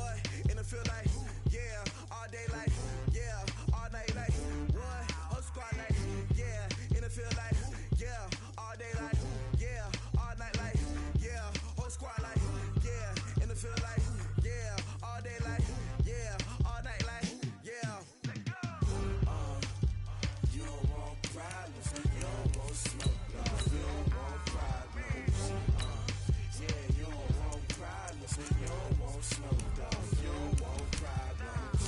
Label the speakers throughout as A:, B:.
A: what? And it feel like, yeah, all day like, yeah, all night like, what? Whole squad like, yeah, and it feel like, yeah, all day like, yeah, all night like, yeah, whole squad like, yeah, and it feel like, yeah, all day like, yeah, all night like, yeah. You don't want problems, you don't want smoke, you don't want problems. Yeah, you don't want problems, you don't want smoke, you don't want problems.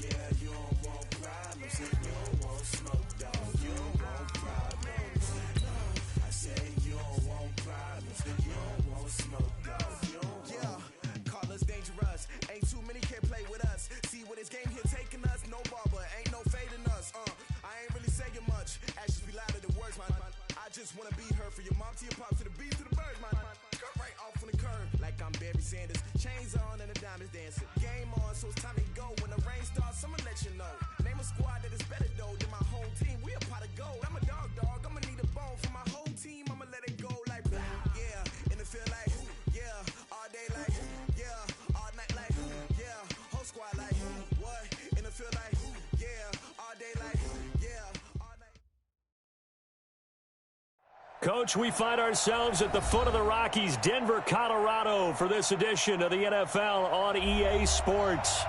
A: Yeah, you don't want problems, you don't want smoke, you don't want problems. I say you don't want problems, you don't want smoke, you don't want. Yeah, call us dangerous, ain't too many can play with us. See what this game here taking us, no ball, but ain't no fading us. I ain't really saying much, actions be louder than words, man. I just wanna be her for your mom to your pops to the beat to the birds, man. Cut right off on the curve, like I'm Barry Sanders. Chains on and the diamonds dancing. Game on, so it's time to go. When the rain starts, I'ma let you know. Name a squad that is better though than my whole team. We a pot of gold. I'm a dog. I'ma need a bone for my whole team. I'ma let it go like, yeah, and it feel like, yeah, all day like, yeah, all night like, yeah, whole squad like, what? And it feel like, yeah, all day like, yeah, all night.
B: Coach, we find ourselves at the foot of the Rockies, Denver, Colorado, for this edition of the NFL on EA Sports.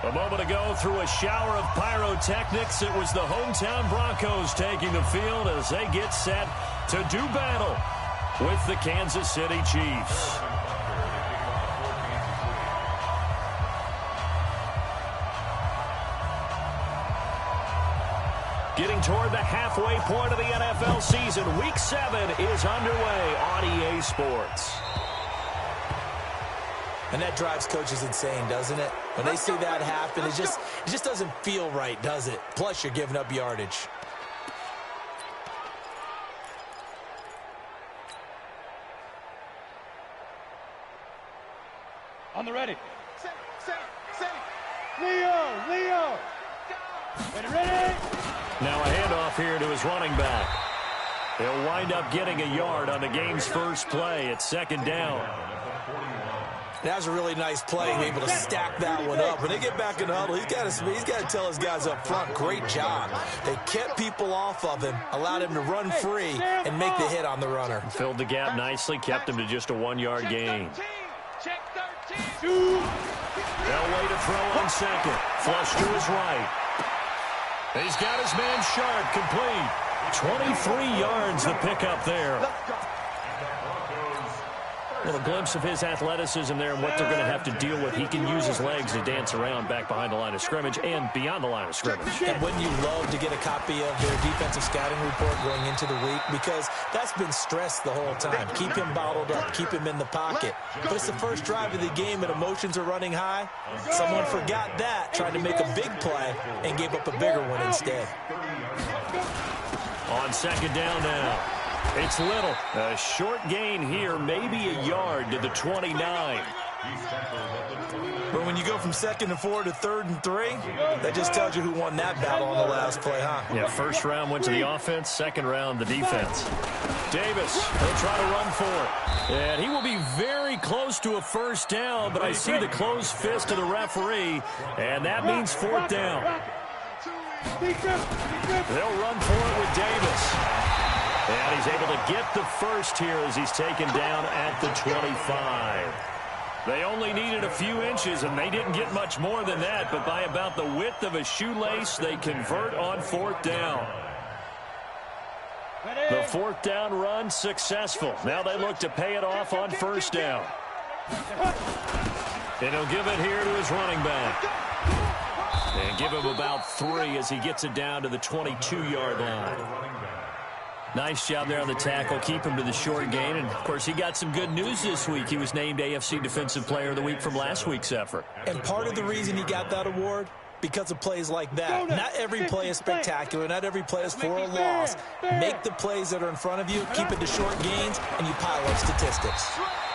B: A moment ago, through a shower of pyrotechnics, it was the hometown Broncos taking the field as they get set to do battle with the Kansas City Chiefs. Getting toward the halfway point of the NFL season, Week 7 is underway on EA Sports.
C: And that drives coaches insane, doesn't it? When they see that happen, it just doesn't feel right, does it? Plus, you're giving up yardage.
D: On the ready. Set. Leo. Ready.
B: Now a handoff here to his running back. He'll wind up getting a yard on the game's first play. It's second down.
C: That was a really nice play, able to stack that one up. When they get back in the huddle, he's got to tell his guys up front, great job. They kept people off of him, allowed him to run free and make the hit on the runner.
B: Filled the gap nicely, kept him to just a 1-yard gain.
D: Check 13.
B: Elway to throw on second. Flush to his right. He's got his man Sharp complete. 23 yards the pickup there. Well, a glimpse of his athleticism there and what they're going to have to deal with. He can use his legs to dance around back behind the line of scrimmage and beyond the line of scrimmage.
C: And wouldn't you love to get a copy of their defensive scouting report going into the week? Because that's been stressed the whole time. Keep him bottled up. Keep him in the pocket. But it's the first drive of the game and emotions are running high. Someone forgot that, tried to make a big play, and gave up a bigger one instead.
B: On second down now. It's Little. A short gain here, maybe a yard to the 29.
C: But when you go from 2nd and 4 to 3rd and 3, that just tells you who won that battle on the last play, huh?
B: Yeah, first round went to the offense, second round the defense. Davis, he'll try to run for it. And he will be very close to a first down, but I see the closed fist of the referee, and that means 4th down. They'll run for it with Davis. And he's able to get the first here as he's taken down at the 25. They only needed a few inches, and they didn't get much more than that, but by about the width of a shoelace, they convert on 4th down. The 4th down run successful. Now they look to pay it off on 1st down. And he'll give it here to his running back. And give him about 3 as he gets it down to the 22-yard line. Nice job there on the tackle. Keep him to the short gain. And, of course, he got some good news this week. He was named AFC Defensive Player of the Week from last week's effort.
C: And part of the reason he got that award, because of plays like that. Not every play is spectacular. Not every play is for a loss. Make the plays that are in front of you, keep it to short gains, and you pile up statistics.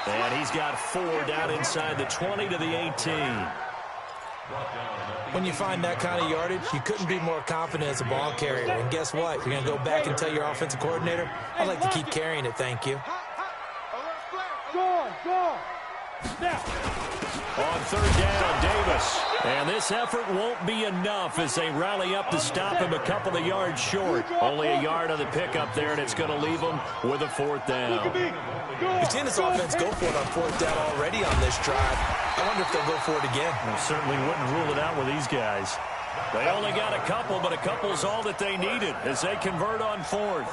B: And he's got 4 down inside the 20 to the 18.
C: When you find that kind of yardage, you couldn't be more confident as a ball carrier. And guess what? You're going to go back and tell your offensive coordinator, I'd like to keep carrying it, thank you.
B: On third down, Davis. And this effort won't be enough as they rally up to stop him a couple of yards short. Only a yard on the pickup there, and it's going to leave him with a fourth down.
C: We've seen this offense go for it on fourth down already on this drive. I wonder if they'll go for it again.
B: We certainly wouldn't rule it out with these guys. They only got a couple, but a couple's all that they needed as they convert on fourth.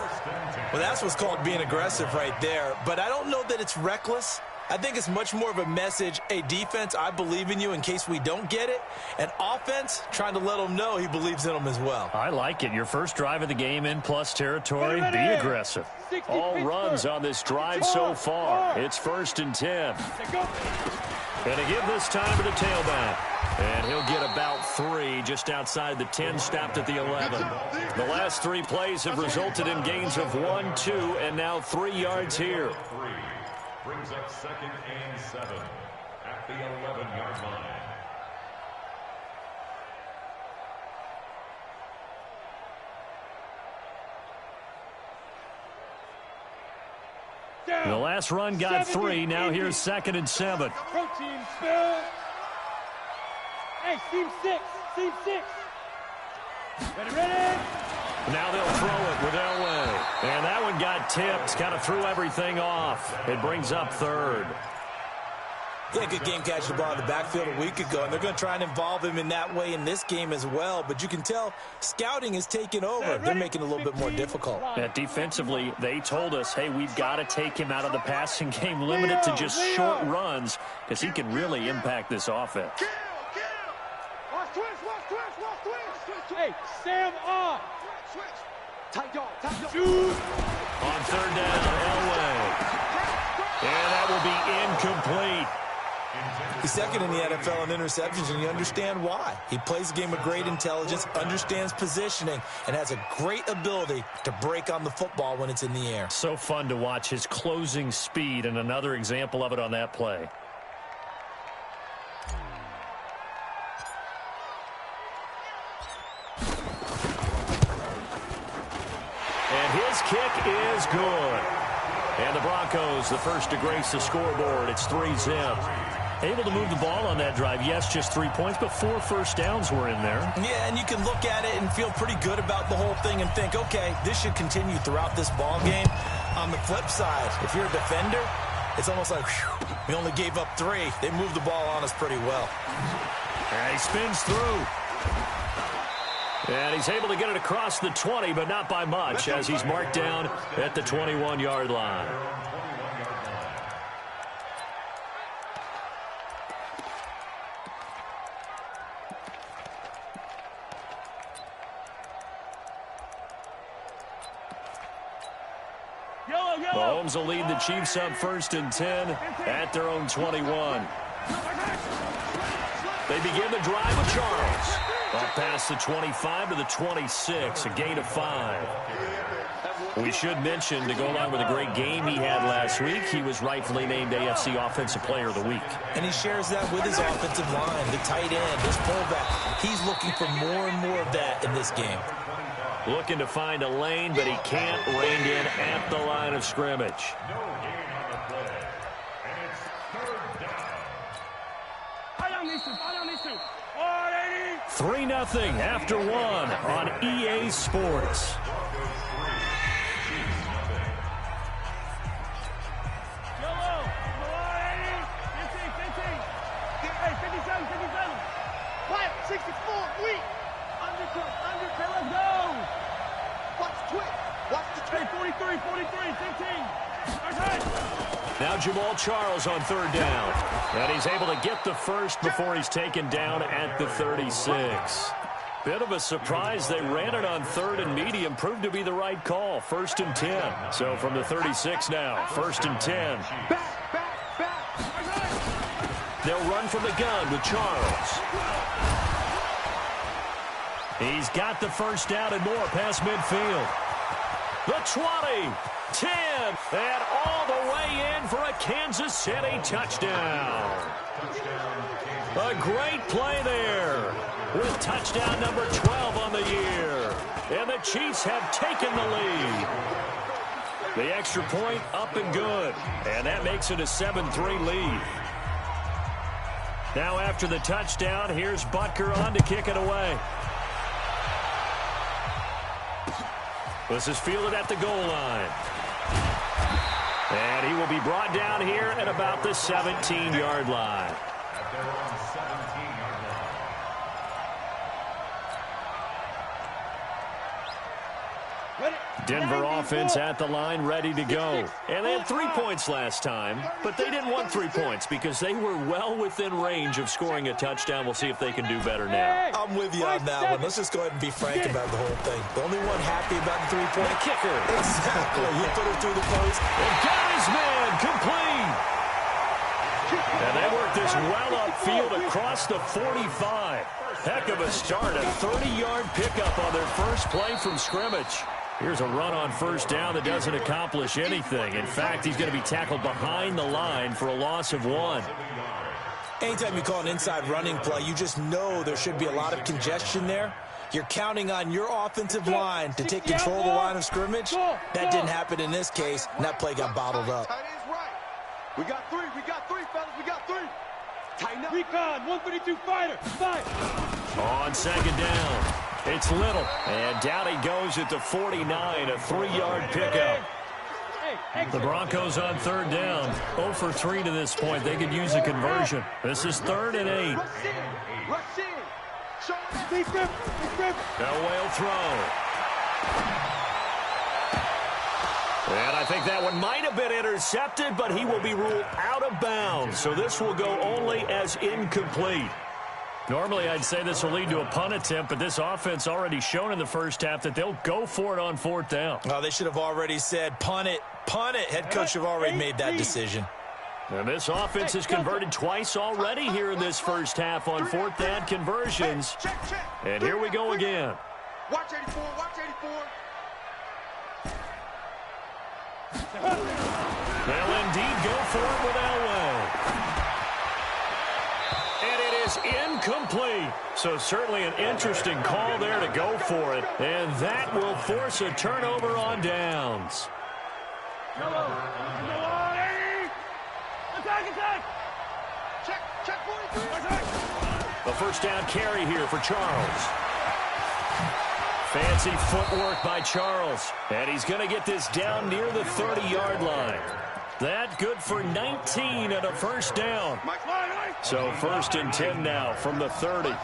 C: Well, that's what's called being aggressive right there. But I don't know that it's reckless. I think it's much more of a message, hey, defense, I believe in you in case we don't get it. And offense, trying to let them know he believes in them as well.
B: I like it. Your first drive of the game in plus territory, be aggressive. All runs on this drive so far. It's 1st and 10. And to give this time to the tailback. And he'll get about 3 just outside the 10, stopped at the 11. The last 3 plays have resulted in gains of 1, 2, and now 3 yards here.
E: Brings up 2nd and 7 at the 11-yard line.
B: The last run got 3. Now here's 2nd and 7.
D: Protein spill. Hey, team 6. Team 6. Ready?
B: Now they'll throw it with Elway. And that one got tipped. Kind of threw everything off. It brings up 3rd.
C: Yeah, good game catching the ball in the backfield a week ago, and they're going to try and involve him in that way in this game as well. But you can tell scouting is taking over. They're making it a little bit more difficult.
B: Yeah, defensively, they told us, hey, we've got to take him out of the passing game, limit it to just short runs, because he can really impact this offense.
D: Watch twitch. Hey, Sam on. Tight dog. Shoot.
B: On 3rd down, Elway. And that will be incomplete.
C: He's 2nd in the NFL in interceptions, and you understand why. He plays a game of great intelligence, understands positioning, and has a great ability to break on the football when it's in the air.
B: So fun to watch his closing speed, and another example of it on that play. And his kick is good. And the Broncos, the first to grace the scoreboard. It's 3-zip. Able to move the ball on that drive. Yes, just 3 points, but 4 first downs were in there.
C: Yeah, and you can look at it and feel pretty good about the whole thing and think, okay, this should continue throughout this ball game. On the flip side, if you're a defender, it's almost like, whew, we only gave up 3. They moved the ball on us pretty well.
B: And he spins through. And he's able to get it across the 20, but not by much, as he's marked down at the 21-yard line. Mahomes will lead the Chiefs up 1st and 10 at their own 21. They begin the drive with Charles. Up past the 25 to the 26, a gain of 5. We should mention, to go along with a great game he had last week, he was rightfully named AFC Offensive Player of the Week.
C: And he shares that with his offensive line, the tight end, his fullback. He's looking for more and more of that in this game.
B: Looking to find a lane, but he can't rein in at the line of scrimmage. 3-0 after 1 on EA Sports.
D: Quiet, 64, weak. Undercut, let's go. Watch the twitch. Watch the twitch. 43, 15.
B: Now Jamal Charles on 3rd down. And he's able to get the first before he's taken down at the 36. Bit of a surprise. They ran it on 3rd and medium. Proved to be the right call. 1st and 10. So from the 36 now. 1st and 10. They'll run from the gun with Charles. He's got the first down and more past midfield. The 20, 10, and all the way in for a Kansas City touchdown. A great play there with touchdown number 12 on the year. And the Chiefs have taken the lead. The extra point up and good. And that makes it a 7-3 lead. Now after the touchdown, here's Butker on to kick it away. This is fielded at the goal line. And he will be brought down here at about the 17-yard line.
E: At their own 17-yard line.
B: Denver offense at the line, ready to go. And they had 3 points last time, but they didn't want 3 points because they were well within range of scoring a touchdown. We'll see if they can do better now.
C: I'm with you on that one. Let's just go ahead and be frank about the whole thing. The only one happy about the three-point
B: kicker.
C: Exactly. He put it through the post.
B: And got his man complete. And they work this well upfield across the 45. Heck of a start. A 30-yard pickup on their first play from scrimmage. Here's a run on first down that doesn't accomplish anything. In fact, he's going to be tackled behind the line for a loss of 1.
C: Anytime you call an inside running play, you just know there should be a lot of congestion there. You're counting on your offensive line to take control of the line of scrimmage. That didn't happen in this case, and that play got bottled up.
D: We got three, fellas, we got three. Tighten up. Recon, 132 fighter, fight.
B: On second down, it's Little. And down he goes at the 49, a 3-yard pickup. The Broncos on third down, 0 for 3 to this point. They could use a conversion. This is 3rd and 8.
D: Rush in.
B: No whale throw. And I think that one might have been intercepted, but he will be ruled out of bounds. So this will go only as incomplete. Normally, I'd say this will lead to a punt attempt, but this offense already shown in the first half that they'll go for it on 4th down.
C: Oh, they should have already said, punt it, punt it. Head coach have already made that decision.
B: And this offense has converted twice already here in this first half on 4th down conversions. And here we go again.
D: Watch 84, watch 84.
B: They'll indeed go for it with Elway. And it is incomplete. So certainly an interesting call there to go for it. And that will force a turnover on downs.
D: Attack. Check 43.
B: The first down carry here for Charles. Fancy footwork by Charles. And he's going to get this down near the 30-yard line. That good for 19 and a first down. So 1st and 10 now from the 30.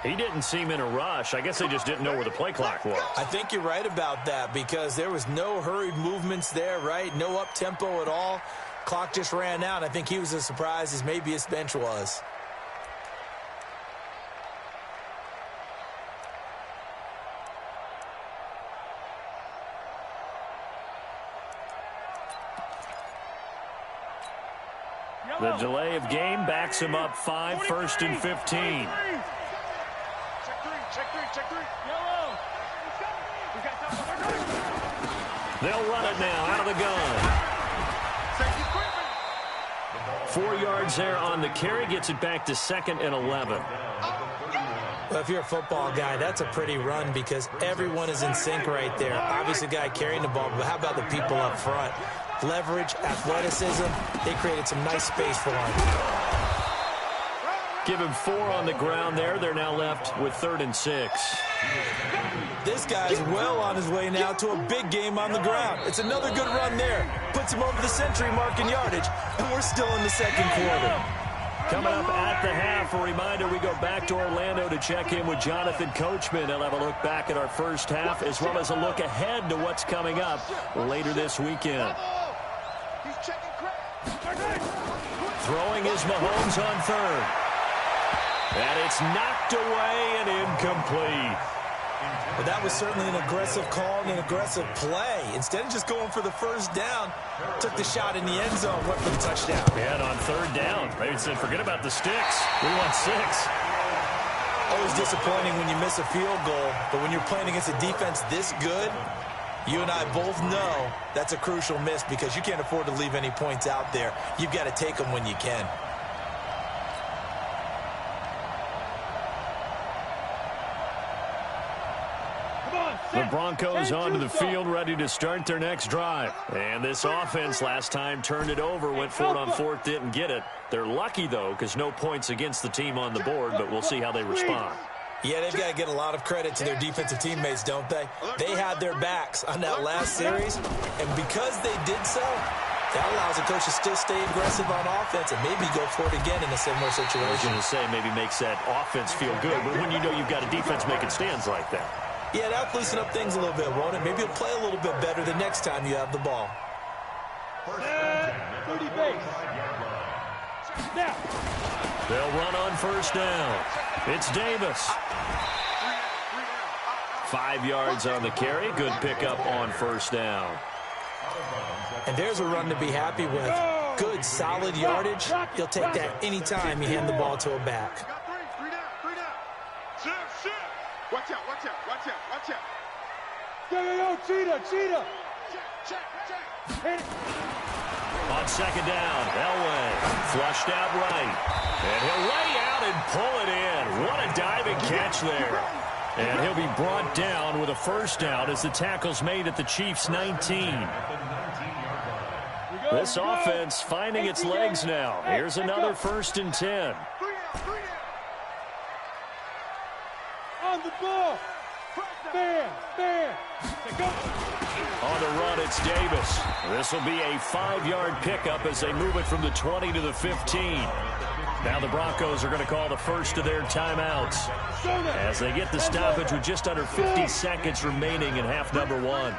B: He didn't seem in a rush. I guess they just didn't know where the play clock was.
C: I think you're right about that because there was no hurried movements there, right? No up-tempo at all. Clock just ran out. I think he was as surprised as maybe his bench was.
B: The delay of game backs him up 5, 1st and 15.
D: Check three. Yellow.
B: They'll run it now out of the gun. 4 yards there on the carry. Gets it back to 2nd and 11.
C: Well, if you're a football guy, that's a pretty run because everyone is in sync right there. Obviously, the guy carrying the ball, but how about the people up front? Leverage, athleticism, they created some nice space for him.
B: Give him 4 on the ground there. They're now left with 3rd and 6.
C: This guy's well on his way now to a big game on the ground. It's another good run there. Puts him over the century mark in yardage, and we're still in the 2nd quarter.
B: Coming up at the half, a reminder, we go back to Orlando to check in with Jonathan Coachman. He'll have a look back at our first half as well as a look ahead to what's coming up later this weekend. Throwing is Mahomes on 3rd. And it's knocked away and incomplete.
C: But that was certainly an aggressive call and an aggressive play. Instead of just going for the first down, took the shot in the end zone, went for the touchdown.
B: Yeah, and on 3rd down, they said, forget about the sticks. We want 6.
C: Always disappointing when you miss a field goal, but when you're playing against a defense this good, you and I both know that's a crucial miss because you can't afford to leave any points out there. You've got to take them when you can.
B: The Broncos onto the field, ready to start their next drive. And this offense last time turned it over, went for it on fourth, didn't get it. They're lucky, though, because no points against the team on the board, but we'll see how they respond.
C: Yeah, they've got to get a lot of credit to their defensive teammates, don't they? They had their backs on that last series, and because they did so, that allows the coach to still stay aggressive on offense and maybe go for it again in a similar situation.
B: I was going to say maybe makes that offense feel good, but when you know you've got a defense making stands like that.
C: Yeah, that'll loosen up things a little bit, won't it? Maybe you'll play a little bit better the next time you have the ball.
D: 30 base. Now.
B: They'll run on first down. It's Davis. 5 yards on the carry. Good pickup on first down.
C: And there's a run to be happy with. Good, solid yardage. He'll take that anytime you hand the ball to a back.
D: Three down. Watch out. Yo, cheetah. Check.
B: On second down, Elway flushed out right. And he'll lay out and pull it in. What a diving catch there. And he'll be brought down with a first down as the tackle's made at the Chiefs' 19. This offense finding its legs now. Here's another 1st and 10.
D: On the ball. Bam.
B: On the run, it's Davis. This will be a 5-yard pickup as they move it from the 20 to the 15. Now the Broncos are going to call the first of their timeouts as they get the stoppage with just under 50 seconds remaining in half number 1.
D: Watch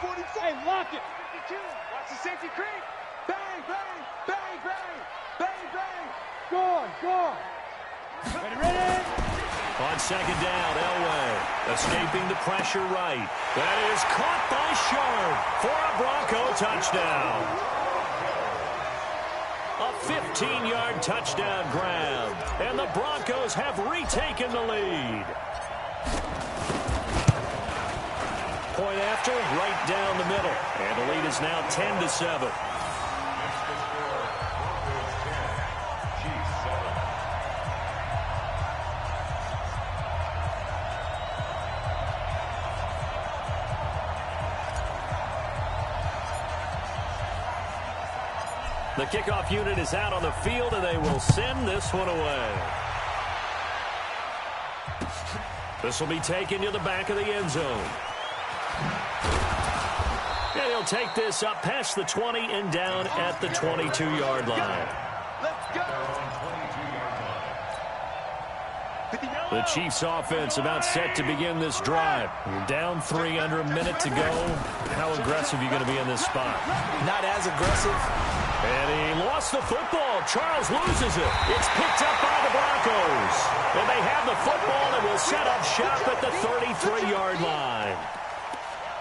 D: 40. Hey, lock it. 52. Watch the safety creep. Bang. Gone. Ready.
B: On second down, Elway escaping the pressure right. That is caught by Sharp for a Bronco touchdown. A 15-yard touchdown grab, and the Broncos have retaken the lead. Point after, right down the middle, and the lead is now 10-7. The kickoff unit is out on the field, and they will send this one away. This will be taken to the back of the end zone. And he'll take this up past the 20 and down at the 22-yard line.
D: Let's go.
B: The Chiefs offense about set to begin this drive. Down 3 under a minute to go. How aggressive are you going to be in this spot?
C: Not as aggressive.
B: And he lost the football. Charles loses it. It's picked up by the Broncos. And they have the football and will set up shop at the 33-yard line.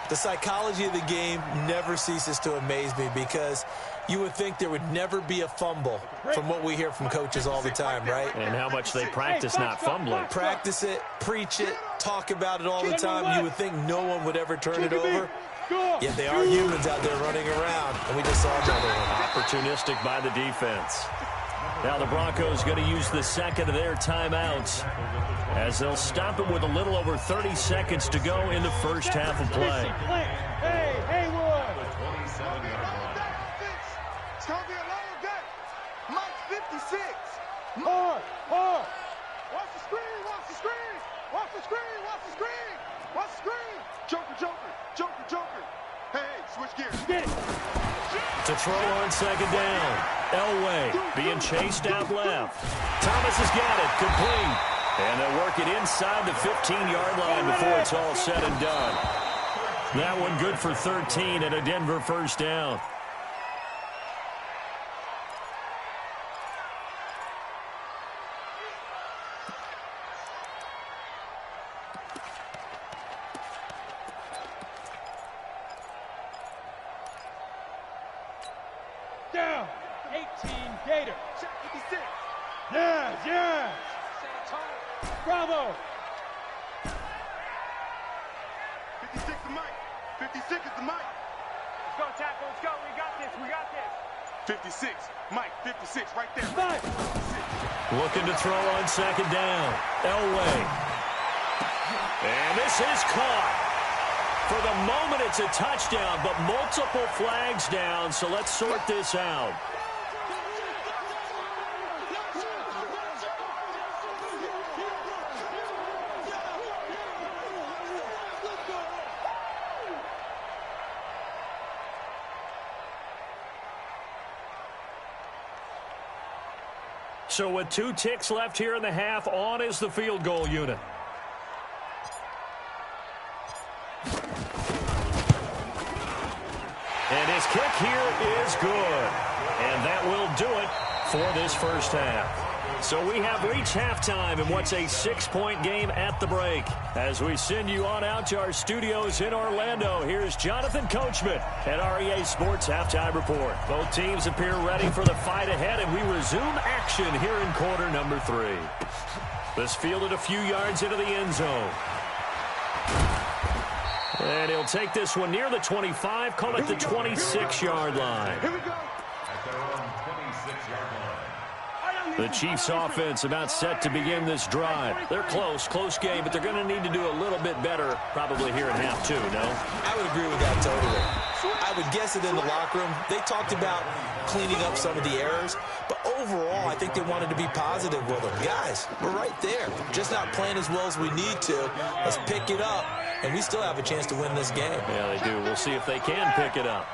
C: The psychology of the game never ceases to amaze me because you would think there would never be a fumble from what we hear from coaches all the time, right?
B: And how much they practice not fumbling.
C: Practice it, preach it, talk about it all the time. You would think no one would ever turn it over. Yet they are humans out there running around, and we just saw another one.
B: Opportunistic by the defense. Now the Broncos going to use the second of their timeouts as they'll stop it with a little over 30 seconds to go in the first half of play.
D: Hey, Haywood. It's going to be a long day. Mike 56. Hard. Watch the screen. Joker. Hey, switch gears. Get it.
B: To throw on second down. Elway being chased out left. Thomas has got it. Complete. And they'll work it inside the 15-yard line before it's all said and done. That one good for 13 and a Denver first down.
D: Down. 18 Gator. 56. Yes. Bravo. 56 is Mike. 56 is the Mike. Let's go, tackle. Let's go. We got this. 56. Mike, 56 right there. Five.
B: Looking to throw on second down. Elway. And this is caught. For the moment, it's a touchdown, but multiple flags down, so let's sort this out. So with 2 ticks left here in the half, on is the field goal unit. And his kick here is good. And that will do it for this first half. So we have reached halftime in what's a 6-point game at the break. As we send you on out to our studios in Orlando, here's Jonathan Coachman at our EA Sports Halftime Report. Both teams appear ready for the fight ahead, and we resume action here in quarter number 3. This fielded a few yards into the end zone. And he'll take this one near the 25, call it the 26-yard line.
E: At their own 26-yard line.
B: The Chiefs offense about set to begin this drive. They're close game, but they're going to need to do a little bit better probably here in half 2, no?
C: I would agree with that totally. I would guess it in the locker room. They talked about cleaning up some of the errors, but overall, I think they wanted to be positive with them. Guys, we're right there. Just not playing as well as we need to. Let's pick it up, and we still have a chance to win this game.
B: Yeah, they do. We'll see if they can pick it up.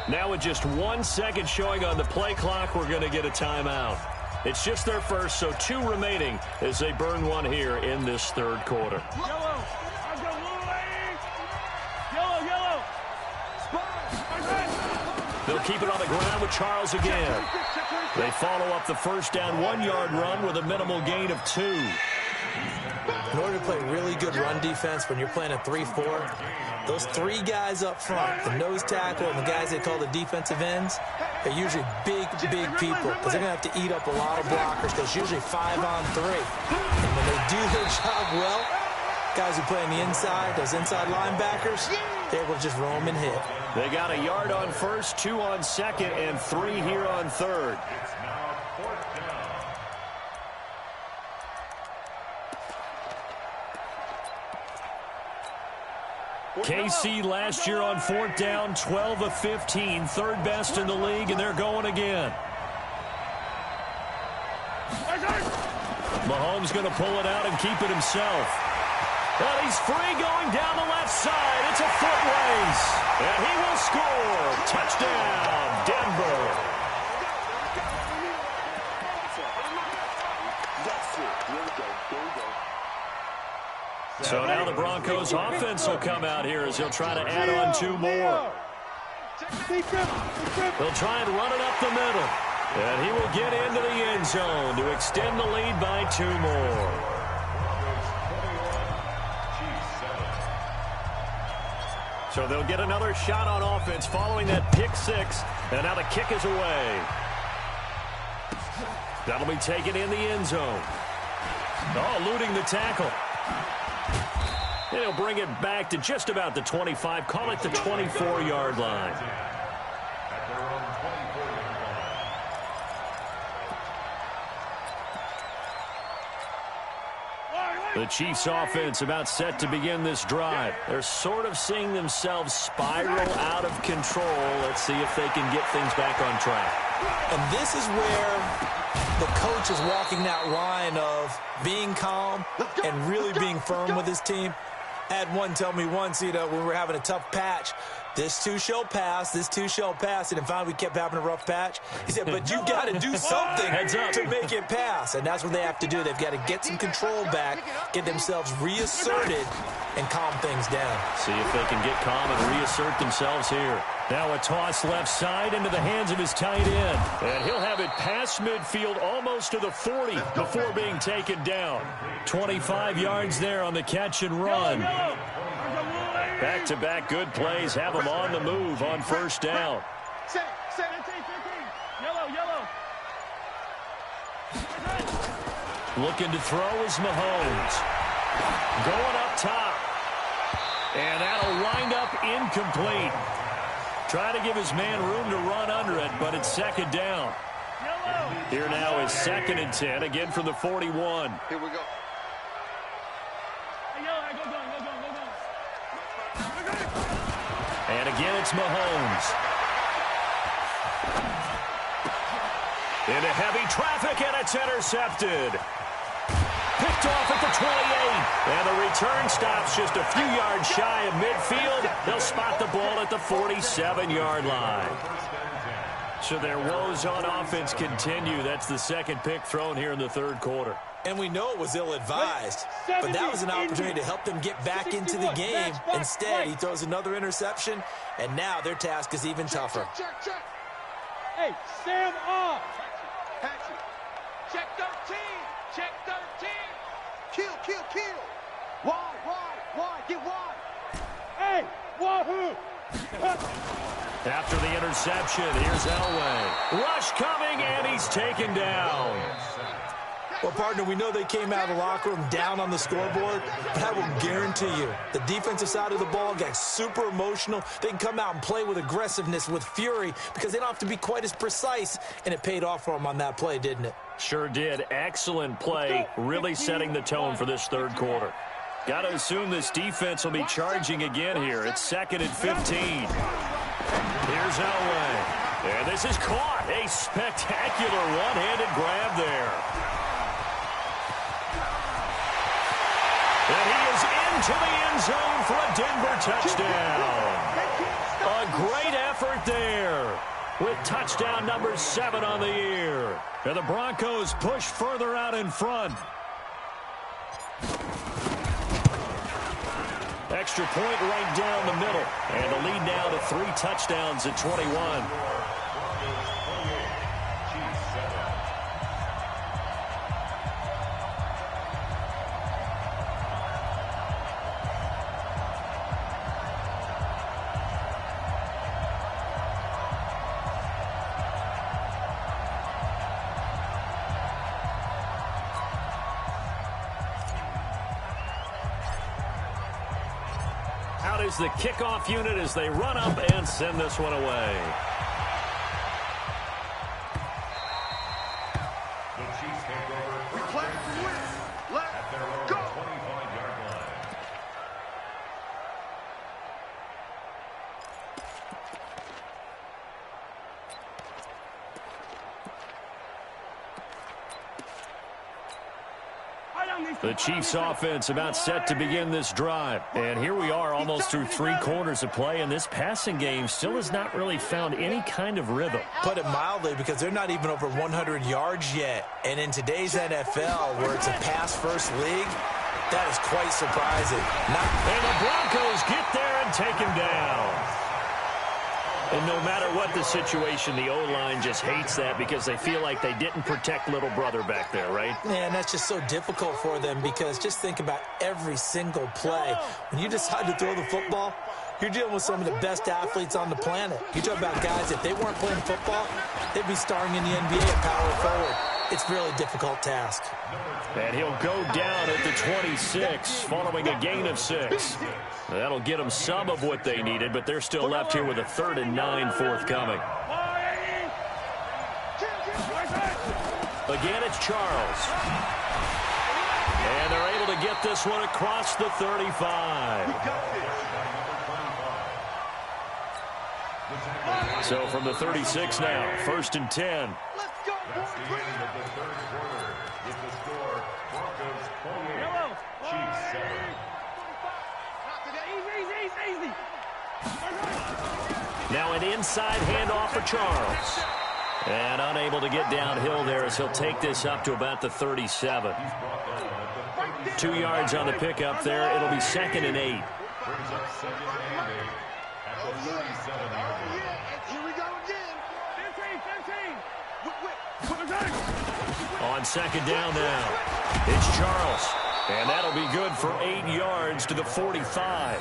B: Now with just 1 second showing on the play clock, we're going to get a timeout. It's just their first, so 2 remaining as they burn one here in this third quarter.
D: Yellow.
B: They'll keep it on the ground with Charles again. They follow up the first down 1-yard run with a minimal gain of 2.
C: In order to play really good run defense when you're playing a 3-4, those 3 guys up front, the nose tackle and the guys they call the defensive ends, they're usually big people because they're going to have to eat up a lot of blockers because it's usually 5-on-3. And when they do their job well, guys who play on the inside, those inside linebackers, they're able to just roam and hit.
B: They got a yard on first, 2 on second, and 3 here on third.
E: It's now 4th down.
B: KC last year on 4th down, 12 of 15, third best in the league, and they're going again. Mahomes going to pull it out and keep it himself. But he's free going down the left side. It's a foot race, and he will score. Touchdown, Denver. So now the Broncos offense will come out here as he'll try to add on 2 more. They'll try and run it up the middle. And he will get into the end zone to extend the lead by 2 more. So they'll get another shot on offense following that pick 6. And now the kick is away. That'll be taken in the end zone. Oh, eluding the tackle. And he'll bring it back to just about the 25. Call it the 24-yard line.
E: At their own 24-yard line.
B: The Chiefs offense about set to begin this drive. They're sort of seeing themselves spiral out of control. Let's see if they can get things back on track.
C: And this is where the coach is walking that line of being calm and really being firm with his team. I had one tell me once, when we were having a tough patch, this too shall pass, this too shall pass. And finally we kept having a rough patch. He said, but you got to do something to make it pass. And that's what they have to do. They've got to get some control back, get themselves reasserted, and calm things down.
B: See if they can get calm and reassert themselves here. Now a toss left side into the hands of his tight end. And he'll have it past midfield almost to the 40 before being taken down. 25 yards there on the catch and run. Back-to-back good plays have him on the move on first down. Looking to throw is Mahomes. Going up top. And that'll wind up incomplete. Trying to give his man room to run under it, but it's second down. Here now is 2nd and 10, again from the 41.
D: Here we go.
B: And again, it's Mahomes. Into heavy traffic, and it's intercepted. Picked off at the 28. And the return stops just a few yards shy of midfield. They'll spot the ball at the 47-yard line. So their woes on offense continue. That's the 2nd pick thrown here in the 3rd quarter.
C: And we know it was ill-advised, but that was an opportunity to help them get back into the game. Instead, he throws another interception, and now their task is even tougher.
D: Check. Hey, Sam off. Patrick. Check 13. Check 13. Kill. Wide. Get wide. Hey, wahoo.
B: After the interception, here's Elway. Rush coming, and he's taken down.
C: Well, partner, we know they came out of the locker room down on the scoreboard, but I will guarantee you the defensive side of the ball got super emotional. They can come out and play with aggressiveness, with fury, because they don't have to be quite as precise, and it paid off for them on that play, didn't it?
B: Sure did. Excellent play, really setting the tone for this 3rd quarter. Got to assume this defense will be charging again here. It's 2nd and 15. Here's Elway. And this is caught. A spectacular one-handed grab there. And he is into the end zone for a Denver touchdown. A great effort there with touchdown number 7 on the year. And the Broncos push further out in front. Extra point right down the middle. And the lead now to 3 touchdowns at 21. Out is the kickoff unit as they run up and send this one away.
E: The Chiefs take over. At their own 25-yard line.
B: The Chiefs offense about set to begin this drive. And here we are almost through 3 quarters of play, and this passing game still has not really found any kind of rhythm.
C: Put it mildly, because they're not even over 100 yards yet. And in today's NFL, where it's a pass-first league, that is quite surprising.
B: And the Broncos get there and take him down. And no matter what the situation, the O-line just hates that because they feel like they didn't protect little brother back there, right?
C: Man, that's just so difficult for them, because just think about every single play. When you decide to throw the football, you're dealing with some of the best athletes on the planet. You talk about guys, if they weren't playing football, they'd be starring in the NBA at power forward. It's a really difficult task.
B: And he'll go down at the 26 following a gain of 6. That'll get them some of what they needed, but they're still left here with a 3rd and 9 forthcoming. Again, it's Charles. And they're able to get this one across the 35. So from the 36 now, 1st and 10.
E: That's the end of the 3rd quarter. With the score, Broncos 28, Chiefs 7.
B: Now an inside handoff for Charles. And unable to get downhill there as he'll take this up to about the 37. 2 yards on the pickup there. It'll be 2nd and 8.
E: Brings up 2nd and 8 at the 37-yard line.
D: Here we go again. 15.
B: On 2nd down now, it's Charles. And that'll be good for 8 yards to the 45.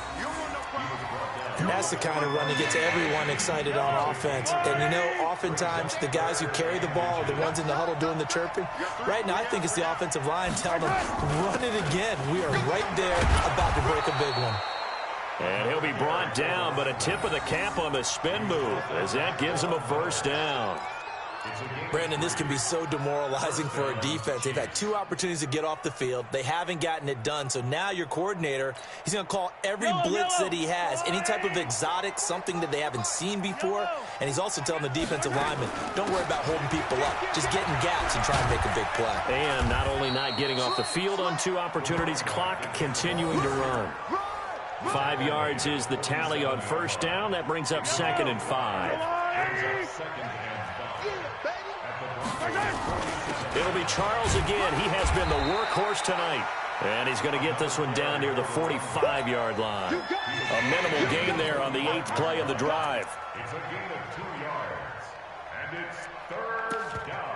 C: And that's the kind of run that gets everyone excited on offense. And, you know, oftentimes the guys who carry the ball are the ones in the huddle doing the chirping. Right now, I think it's the offensive line telling them, run it again. We are right there about to break a big one.
B: And he'll be brought down, but a tip of the cap on the spin move as that gives him a 1st down.
C: Brandon, this can be so demoralizing for a defense. They've had 2 opportunities to get off the field. They haven't gotten it done. So now your coordinator, he's going to call every blitz that he has, any type of exotic, something that they haven't seen before. And he's also telling the defensive lineman, don't worry about holding people up. Just get in gaps and try and make a big play.
B: And not only not getting off the field on 2 opportunities, clock continuing to run. 5 yards is the tally on first down. That brings up 2nd and 5. It'll be Charles again. He has been the workhorse tonight. And he's going to get this one down near the 45-yard line. A minimal gain there on the 8th play of the drive.
E: It's a gain of 2 yards. And it's 3rd down.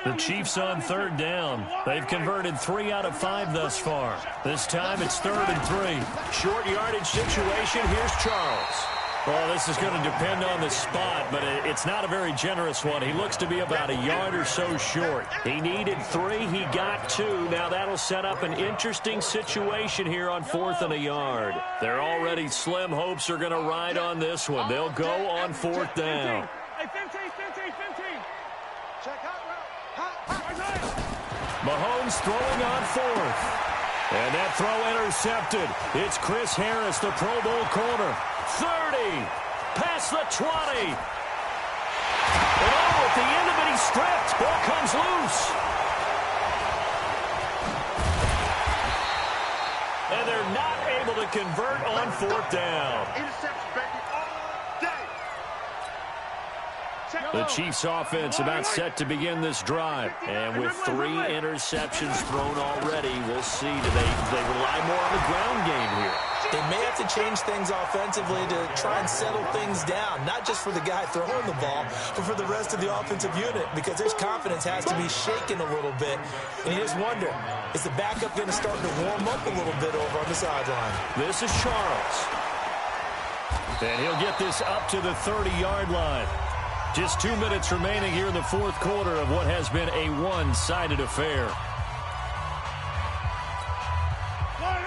B: The Chiefs on 3rd down. They've converted 3 out of 5 thus far. This time it's 3rd and 3. Short yardage situation. Here's Charles. Well, this is going to depend on the spot, but it's not a very generous one. He looks to be about a yard or so short. He needed 3. He got 2. Now that'll set up an interesting situation here on 4th and a yard. Their already slim hopes are going to ride on this one. They'll go on 4th down. Mahomes throwing on 4th. And that throw intercepted. It's Chris Harris, the Pro Bowl corner. 30. Past the 20. And at the end of it, he's stripped. Ball comes loose. And they're not able to convert on 4th down.
D: Interception, baby, all day.
B: The Chiefs offense about set to begin this drive. And with 3 interceptions thrown already, we'll see. Do they rely more on the ground game here?
C: They may have to change things offensively to try and settle things down, not just for the guy throwing the ball, but for the rest of the offensive unit, because his confidence has to be shaken a little bit. And you just wonder, is the backup going to start to warm up a little bit over on the sideline?
B: This is Charles. And he'll get this up to the 30-yard line. Just 2 minutes remaining here in the 4th quarter of what has been a one-sided affair.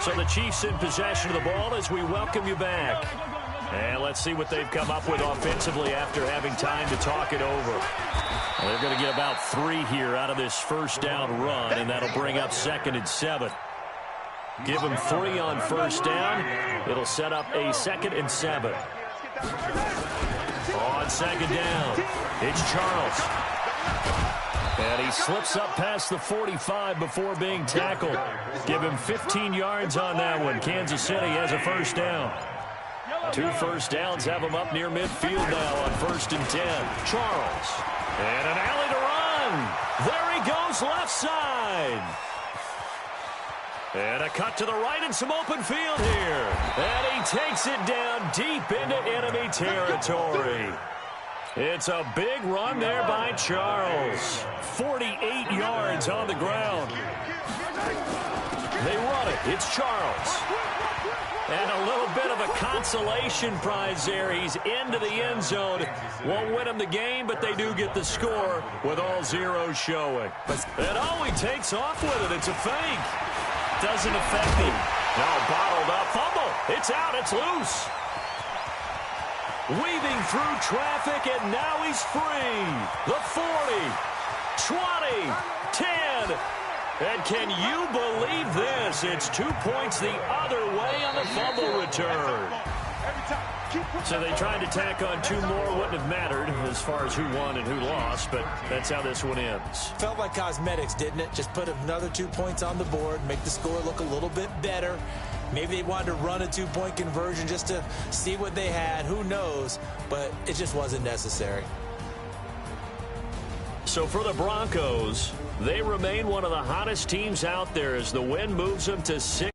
B: So the Chiefs in possession of the ball as we welcome you back. And let's see what they've come up with offensively after having time to talk it over. Well, they're going to get about 3 here out of this first down run, and that'll bring up 2nd and 7. Give them 3 on first down. It'll set up a 2nd and 7. On 2nd down, it's Charles. And he slips up past the 45 before being tackled. Give him 15 yards on that one. Kansas City has a first down. 2 first downs have him up near midfield now on 1st and 10. Charles. And an alley to run. There he goes left side. And a cut to the right and some open field here. And he takes it down deep into enemy territory. It's a big run there by Charles. 48 yards on the ground. They run it. It's Charles. And a little bit of a consolation prize there. He's into the end zone. Won't win him the game, but they do get the score with all zeros showing. And oh, he takes off with it. It's a fake. Doesn't affect him. Now bottled up. Fumble. It's out. It's loose. Weaving through traffic, and now he's free. The 40, 20, 10. And can you believe this? It's 2 points the other way on the fumble return. So they tried to tack on 2 more. Wouldn't have mattered as far as who won and who lost, but that's how this one ends.
C: Felt like cosmetics, didn't it? Just put another 2 points on the board, make the score look a little bit better. Maybe they wanted to run a 2-point conversion just to see what they had. Who knows? But it just wasn't necessary.
B: So for the Broncos, they remain one of the hottest teams out there as the win moves them to 6.